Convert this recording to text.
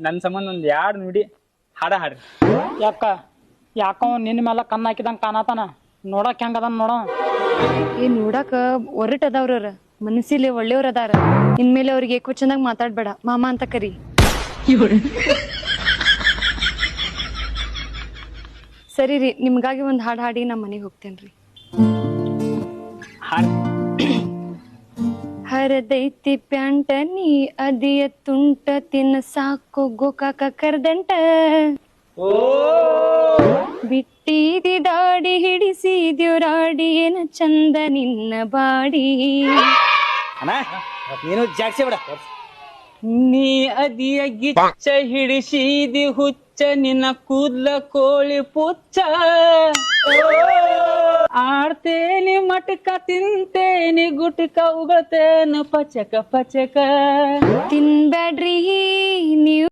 ನನ್ನ ಸಂಬಂಧ ಒಂದ್ 2 ನುಡಿ ಹಾಡ್ರಿ. ಯಾಕ ನಿನ್ನ ಮೇಲೆ ಕಣ್ಣು ಹಾಕಿದಂಗ ಕಾಣತಾನ, ನೋಡಕ್ ಹೆಂಗದ ನೋಡ. ನೋಡಾಕ ಒರಟ್ ಅದಾವ್ರ, ಮನಸ್ಸಿಲಿ ಒಳ್ಳೆಯವ್ರ ಅದಾರ. ಇನ್ಮೇಲೆ ಅವ್ರಿಗೆ ಏಕೋ ಚಂದಾಗ ಮಾತಾಡ್ಬೇಡ, ಮಾಮ ಅಂತ ಕರಿ. ಸರಿ ರೀ, ನಿಮ್ಗಾಗಿ ಒಂದ್ ಹಾಡ್ ಹಾಡಿ ನಮ್ ಮನೆಗೆ ಹೋಗ್ತೇನ್ರಿ. ಹರದೈತಿ ಪ್ಯಾಂಟ ನೀ ಅದಿಯ ತುಂಟ, ತಿನ್ನ ಸಾಕು ಗೋಕಾಕ ಕರ್ದಂಟ. ಬಿಟ್ಟಿದಿ ದಾಡಿ ಹಿಡಿಸಿದ್ಯೋರಾಡಿ, ಏನ ಚಂದ ನಿನ್ನ ಬಾಡಿ. ನೀನು ಜಾಗ್ಸೇ ಬಿಡ. ನೀ ಅದಿಯ ಗಿಚ್ಚ ಹಿಡಿಸಿದಿ ಹುಚ್ಚ, ನಿನ್ನ ಕೂದ್ಲ ಕೋಳಿ ಪುಚ್ಚ. ಆಡ್ತೇನಿ ಮಟಕ ತಿಂತೇನಿ ಗುಟಕ, ಉಗಳ್ತೇನ ಪಚಕ ಪಚಕ. ತಿನ್ಬ್ಯಾಡ್ರಿ ನೀವು